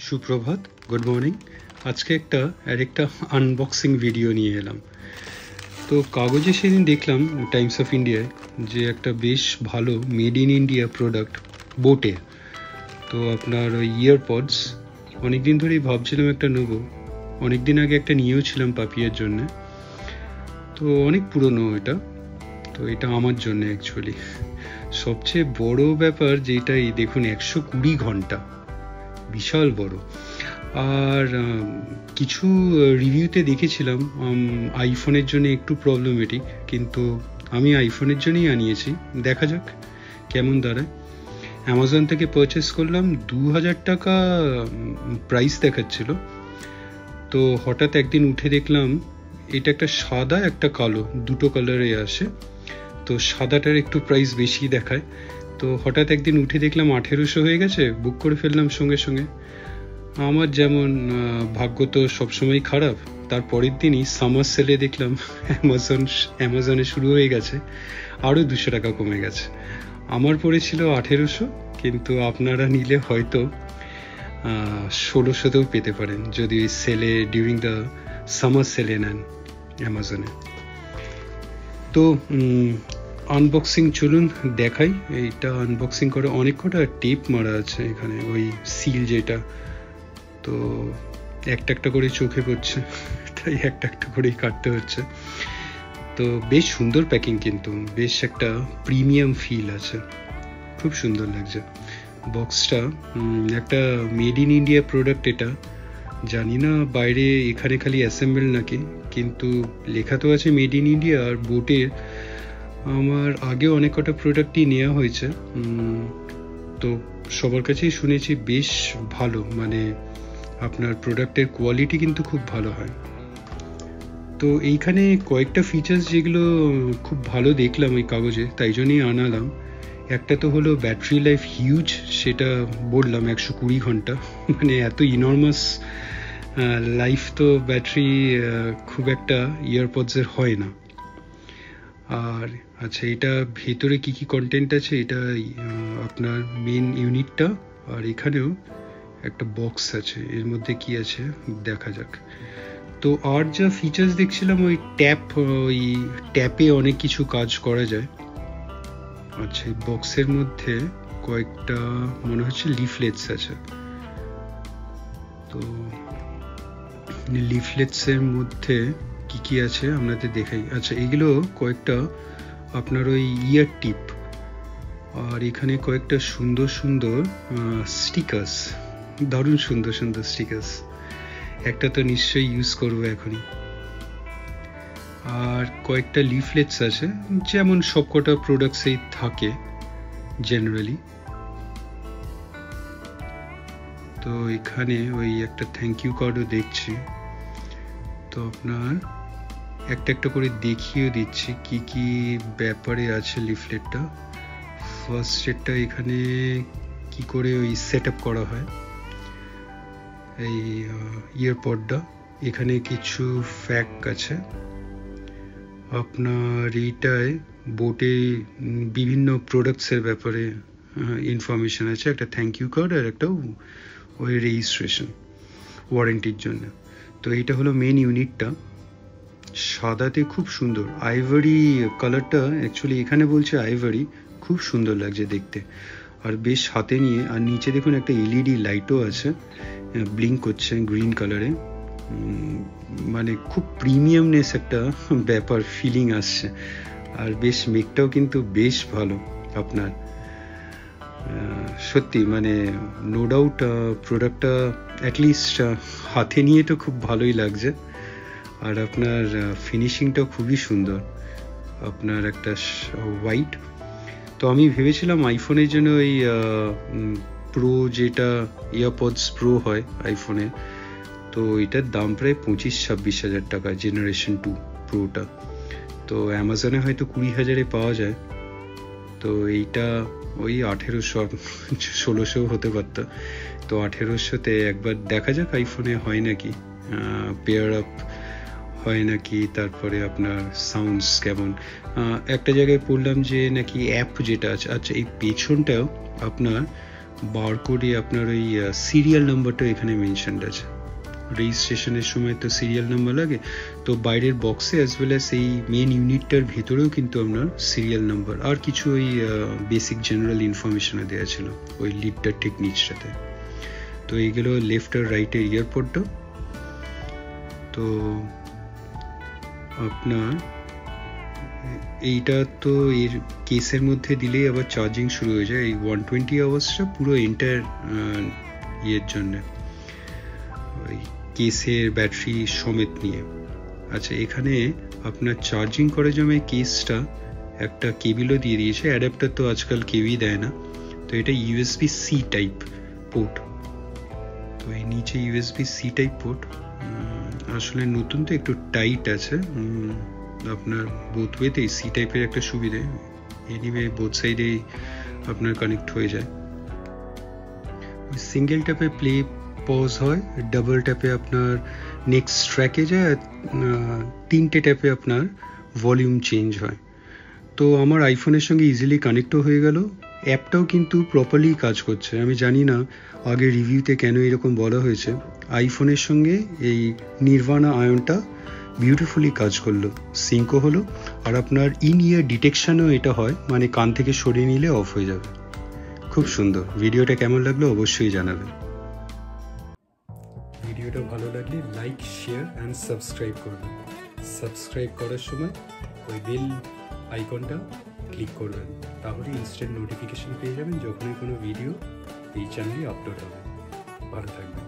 সুপ্রভাত, good morning. আজকে আরেকটা আনবক্সিং ভিডিও নিয়ে এলাম। তো কাগজে সেদিন দেখলাম টাইমস অফ ইন্ডিয়ায় যে একটা বেশ ভালো মেড ইন ইন্ডিয়া প্রোডাক্ট বোটের। তো আপনার ওই ইয়ারপডস অনেকদিন ধরেই ভাবছিলাম একটা নেবো। অনেকদিন আগে একটা নিয়েও ছিলাম পাপিয়ার জন্যে, তো অনেক পুরনো এটা। তো এটা আমার জন্য অ্যাকচুয়ালি সবচেয়ে বড় ব্যাপার যেটাই দেখুন, 120 ঘন্টা, বিশাল বড়। আর কিছু রিভিউতে দেখেছিলাম আইফোনের জন্য একটু প্রবলেমেটিক, কিন্তু আমি আইফোনের জন্যই আনিয়েছি। দেখা যাক কেমন দাঁড়ায়। অ্যামাজন থেকে পারচেস করলাম, 2000 টাকা প্রাইস দেখাচ্ছিল। তো হঠাৎ একদিন উঠে দেখলাম এটা একটা সাদা একটা কালো, দুটো কালারে আসে। তো সাদাটার একটু প্রাইস বেশি দেখায়। তো হঠাৎ একদিন উঠে দেখলাম 1800 হয়ে গেছে, বুক করে ফেললাম সঙ্গে সঙ্গে। আমার যেমন ভাগ্য তো সবসময় খারাপ, তার পরের দিনই সামার সেলে দেখলাম অ্যামাজনে শুরু হয়ে গেছে, আরও 200 টাকা কমে গেছে। আমার পড়েছিল 1800, কিন্তু আপনারা নিলে হয়তো 1600তেও পেতে পারেন যদি ওই সেলে ডিউরিং দ্য সামার সেলে নেন অ্যামাজনে। তো আনবক্সিং চলুন দেখাই। এইটা আনবক্সিং করে অনেক কটা টেপ মারা আছে এখানে, ওই সিল যেটা। তো একটা একটা করে চোখে পড়ছে, তাই একটা একটা করেই কাটতে হচ্ছে। তো বেশ সুন্দর প্যাকিং, কিন্তু বেশ একটা প্রিমিয়াম ফিল আছে, খুব সুন্দর লাগছে বক্সটা। একটা মেড ইন ইন্ডিয়া প্রোডাক্ট এটা। জানি না বাইরে এখানে খালি অ্যাসেম্বল নাকি, কিন্তু লেখা তো আছে মেড ইন ইন্ডিয়া। আর বোটের আমার আগে অনেক কটা প্রোডাক্টই নেওয়া হয়েছে, তো সবার কাছেই শুনেছি বেশ ভালো, মানে আপনার প্রোডাক্টের কোয়ালিটি কিন্তু খুব ভালো হয়। তো এইখানে কয়েকটা ফিচার্স যেগুলো খুব ভালো দেখলাম ওই কাগজে, তাই জন্যই আনালাম। একটা তো হলো ব্যাটারি লাইফ হিউজ, সেটা বললাম 120 ঘন্টা, মানে এত ইনর্মাস লাইফ তো ব্যাটারি খুব একটা ইয়ারপডসের হয় না। আর আচ্ছা, এটা ভেতরে কি কি কন্টেন্ট আছে, এটা আপনার মেন ইউনিটটা। আর এখানেও একটা বক্স আছে, এর মধ্যে কি আছে দেখা যাক। তো আর যা ফিচার্স দেখছিলাম, ওই ট্যাপে অনেক কিছু কাজ করা যায়। আচ্ছা, এই বক্সের মধ্যে কয়েকটা মনে হচ্ছে লিফলেটস আছে। তো লিফলেটসের মধ্যে কি কি আছে আপনাদের দেখাই। আচ্ছা, এগুলো কয়েকটা আপনার ওই ইয়ার টিপ, আর এখানে কয়েকটা সুন্দর সুন্দর স্টিকার্স, দারুণ সুন্দর সুন্দর স্টিকার্স। একটা তো নিশ্চয়ই ইউজ করবো এখনই। আর কয়েকটা লিফলেটস আছে, যেমন সবকটা প্রোডাক্টসেই থাকে জেনারেলি। তো এখানে ওই একটা থ্যাংক ইউ কার্ডও দেখছি। তো আপনার একটা একটা করে দেখিয়ে দিচ্ছি কি কি ব্যাপারে আছে লিফলেটটা। ফার্স্ট সেটটা এখানে কি করে ওই সেট আপ করা হয় এই ইয়ারপডটা। এখানে কিছু ফ্যাক্ট আছে আপনার, এইটায় বোটে বিভিন্ন প্রোডাক্টসের ব্যাপারে ইনফরমেশন আছে। একটা থ্যাংক ইউ কার্ড আর একটা ওই রেজিস্ট্রেশন ওয়ারেন্টির জন্য। তো এইটা হলো মেন ইউনিটটা, সাদাতে খুব সুন্দর আইভরি কালারটা। অ্যাকচুয়ালি এখানে বলছে আইভরি, খুব সুন্দর লাগছে দেখতে। আর বেশ হাতে নিয়ে, আর নিচে দেখুন একটা এলইডি লাইটও আছে, ব্লিঙ্ক করছে গ্রিন কালারে। মানে খুব প্রিমিয়ামনেস একটা ব্যাপার, ফিলিং আসছে। আর বেশ মেকটাও কিন্তু বেশ ভালো আপনার, সত্যি মানে নো ডাউট প্রোডাক্টটা অ্যাটলিস্ট হাতে নিয়ে তো খুব ভালোই লাগছে। আর আপনার ফিনিশিংটাও খুবই সুন্দর, আপনার একটা হোয়াইট। তো আমি ভেবেছিলাম আইফোনের জন্য ওই প্রো, যেটা ইয়ারপডস প্রো হয় আইফোনে, তো এটার দাম প্রায় 25-26 হাজার টাকা, জেনারেশন 2 প্রোটা। তো অ্যামাজনে হয়তো 20,000-এ পাওয়া যায়। তো এইটা ওই 1800-1600 হতে পারত। তো 1800-তে একবার দেখা যাক আইফোনে হয় নাকি, পেয়ার আপ হয় নাকি, তারপরে আপনার সাউন্ডস কেমন। একটা জায়গায় পড়লাম যে নাকি অ্যাপ যেটা আছে, আচ্ছা এই পেছনটাও আপনার বারকোডে আপনার ওই সিরিয়াল নাম্বারটা এখানে মেনশনড আছে। রেজিস্ট্রেশনের সময় তো সিরিয়াল নাম্বার লাগে, তো বাইরের বক্সে অ্যাজ ওয়েল অ্যাজ এই মেন ইউনিটটার ভেতরেও কিন্তু আপনার সিরিয়াল নাম্বার আর কিছু ওই বেসিক জেনারেল ইনফরমেশনও দেওয়া ছিল ওই লিডটার ঠিক নিচটাতে। তো এইগুলো লেফট আর রাইটের ইয়ারপোর্টটা। তো আপনার এইটা তো এর কেসের মধ্যে দিলেই আবার চার্জিং শুরু হয়ে যায়। এই 120 আওয়ার্সটা পুরো এন্টায়ার ইয়ের জন্যে, ওই কেসের ব্যাটারি সমেত নিয়ে। আচ্ছা, এখানে আপনার চার্জিং করার জন্য কেসটা একটা কেবিলও দিয়ে দিয়েছে, অ্যাডাপ্টার তো আজকাল কেউই দেয় না। তো এটা USB-C টাইপ পোর্ট। তো এই নিচে USB-C টাইপ পোর্ট, আসলে নতুন তো একটু টাইট আছে। আপনার বোথ ওয়েতেই সি টাইপের একটা সুবিধে, এনিওয়ে বোথ সাইডেই আপনার কানেক্ট হয়ে যায়। সিঙ্গেল ট্যাপে প্লে পজ হয়, ডাবল ট্যাপে আপনার নেক্সট ট্র্যাকে যায়, আর 3টে ট্যাপে আপনার ভলিউম চেঞ্জ হয়। তো আমার আইফোনের সঙ্গে ইজিলি কানেক্টও হয়ে গেল, অ্যাপটাও কিন্তু প্রপারলি কাজ করছে। আমি জানি না আগে রিভিউতে কেন এরকম বলা হয়েছে। আইফোনের সঙ্গে এই নির্ভানা আয়নটা বিউটিফুলি কাজ করলো, সিঙ্কও হলো, আর আপনার ইন ইয়ার ডিটেকশানও এটা হয়, মানে কান থেকে সরিয়ে নিলে অফ হয়ে যাবে। খুব সুন্দর। ভিডিওটা কেমন লাগলো অবশ্যই জানাবেন। ভিডিওটা ভালো লাগলে লাইক, শেয়ার অ্যান্ড সাবস্ক্রাইব করবেন। সাবস্ক্রাইব করার সময় ওই বেল আইকনটা ক্লিক করবেন, তাহলে ইনস্ট্যান্ট নোটিফিকেশন পেয়ে যাবেন যখনই কোনো ভিডিও এই চ্যানেলে আপলোড হবে। ভালো থাকবেন।